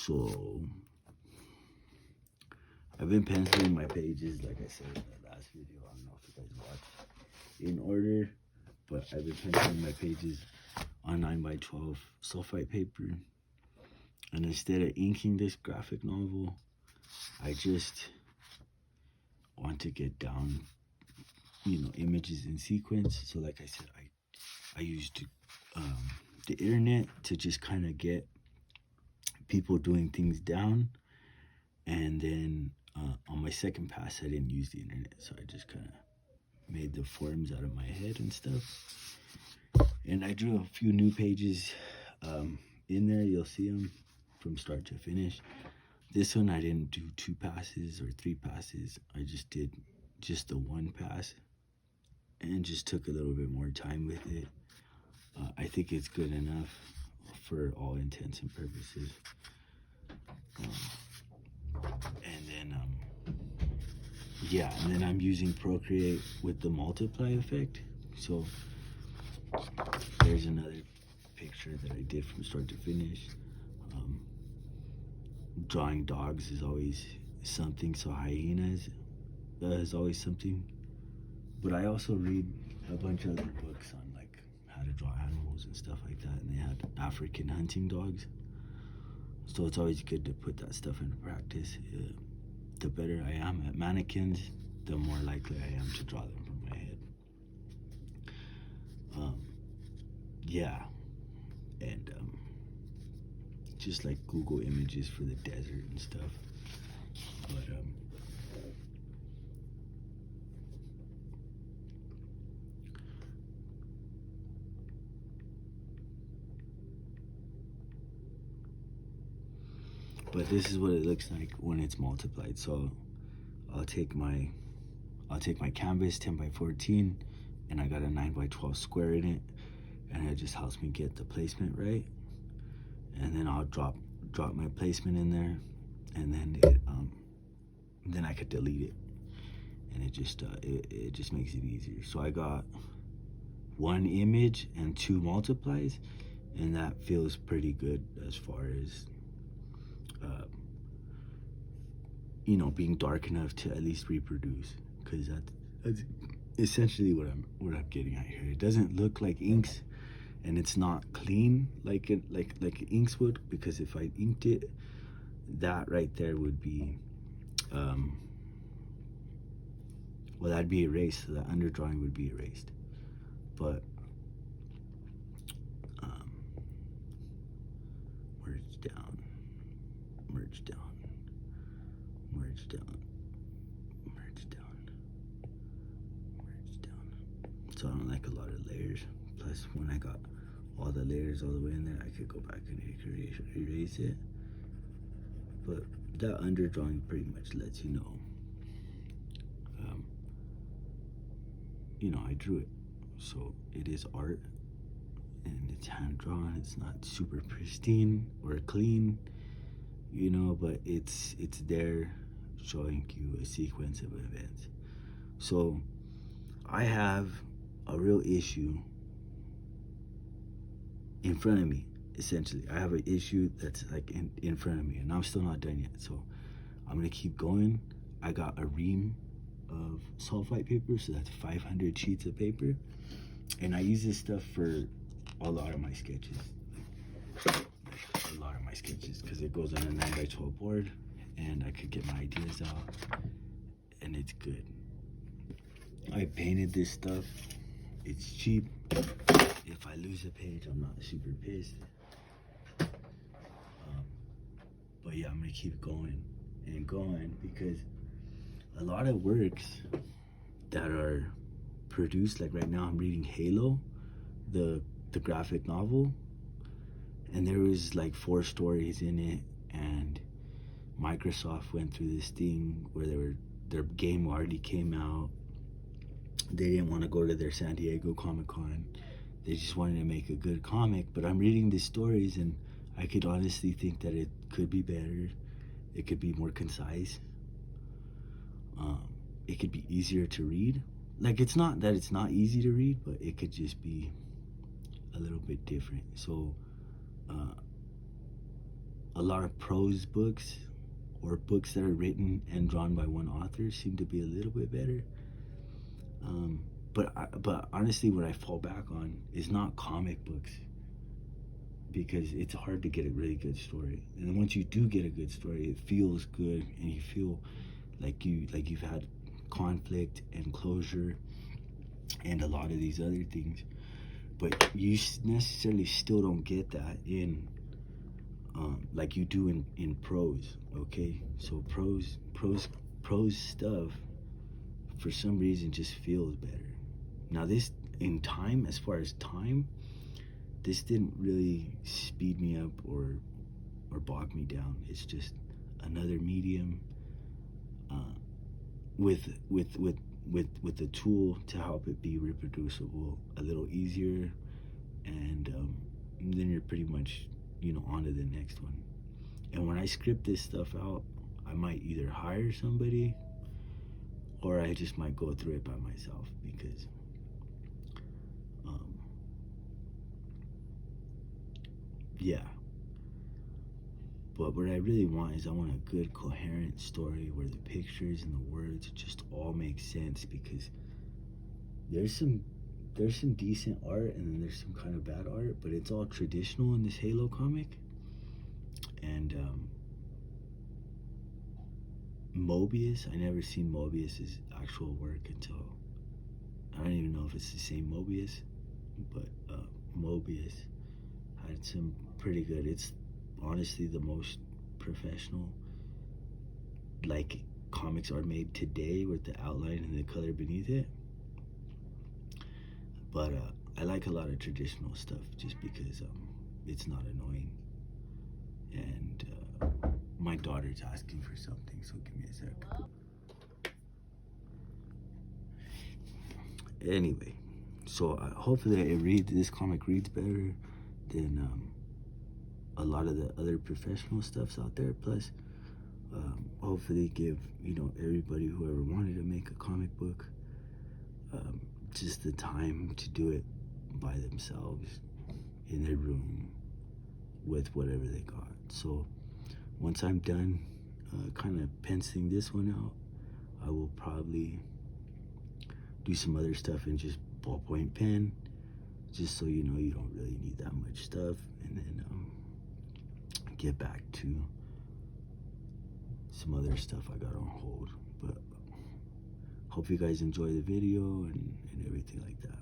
So I've been penciling my pages, like I said in the last video. I don't know if you guys watched in order, but I've been penciling my pages on 9x12 sulfite paper. And instead of inking this graphic novel, I just want to get down, images in sequence. So like I said, I used the internet to just kind of get people doing things down. And then on my second pass, I didn't use the internet. So I just kind of made the forms out of my head and stuff. And I drew a few new pages in there. You'll see them from start to finish. This one, I didn't do 2 passes or 3 passes. I just did just the 1 pass and just took a little bit more time with it. I think it's good enough for all intents and purposes. And then I'm using Procreate with the multiply effect. So there's another picture that I did from start to finish. Drawing dogs is always something, so hyenas is always something. But I also read a bunch of other books on like how to draw animals and stuff like that, and they had African hunting dogs. So it's always good to put that stuff into practice. The better I am at mannequins, the more likely I am to draw them from my head. And just like Google images for the desert and stuff. But this is what it looks like when it's multiplied. So I'll take my canvas 10x14, and I got a 9x12 square in it, and it just helps me get the placement right. And then I'll drop my placement in there, and then I could delete it, and it just makes it easier. So I got 1 image and 2 multiplies, and that feels pretty good as far as being dark enough to at least reproduce, because that's essentially what I'm getting at here. It doesn't look like inks, and it's not clean like inks would, because if I inked it, that right there would be well, that'd be erased, so that underdrawing would be erased. But merge down, merge down, merge down, merge down, merge down. So I don't like a lot of layers. Plus, when I got all the layers all the way in there, I could go back and erase it. But that underdrawing pretty much lets you know, I drew it. So it is art, and it's hand drawn. It's not super pristine or clean, but it's there showing you a sequence of events. So I have a real issue in front of me. Essentially, I have an issue that's like in front of me, and I'm still not done yet. So I'm gonna keep going. I got a ream of sulfite paper, so that's 500 sheets of paper, and I use this stuff for a lot of my sketches. Because it goes on a 9x12 board, and I could get my ideas out, and it's good. I painted this stuff. It's cheap. If I lose a page, I'm not super pissed. But yeah, I'm gonna keep going and going, because a lot of works that are produced, like right now I'm reading Halo, the graphic novel, and there was like 4 stories in it, and Microsoft went through this thing where their game already came out. They didn't want to go to their San Diego Comic-Con. They just wanted to make a good comic. But I'm reading these stories, and I could honestly think that it could be better. It could be more concise. It could be easier to read. Like, it's not that it's not easy to read, but it could just be a little bit different. So a lot of prose books or books that are written and drawn by one author seem to be a little bit better. But honestly, what I fall back on is not comic books, because it's hard to get a really good story. And then once you do get a good story, it feels good, and you feel like you've had conflict and closure and a lot of these other things. But you necessarily still don't get that in like you do in prose. Okay, so prose stuff for some reason just feels better. Now this, in time, as far as time, this didn't really speed me up or bog me down. It's just another medium with the tool to help it be reproducible a little easier, and then you're pretty much, you know, on to the next one. And when I script this stuff out, I might either hire somebody or I just might go through it by myself, because yeah. But what I really want is, I want a good coherent story where the pictures and the words just all make sense, because there's some decent art and then there's some kind of bad art, but it's all traditional in this Halo comic. And Mobius, I never seen Mobius's actual work until, I don't even know if it's the same Mobius, but Mobius had some pretty good, it's honestly the most professional like comics are made today, with the outline and the color beneath it. But I like a lot of traditional stuff just because it's not annoying. And my daughter's asking for something, so give me a sec. Anyway, so hopefully this comic reads better than a lot of the other professional stuffs out there. Plus, hopefully give, you know, everybody, whoever wanted to make a comic book, just the time to do it by themselves in their room with whatever they got. So once I'm done kind of penciling this one out, I will probably do some other stuff in just ballpoint pen, just so you know you don't really need that much stuff, and then get back to some other stuff I got on hold. But hope you guys enjoy the video and everything like that.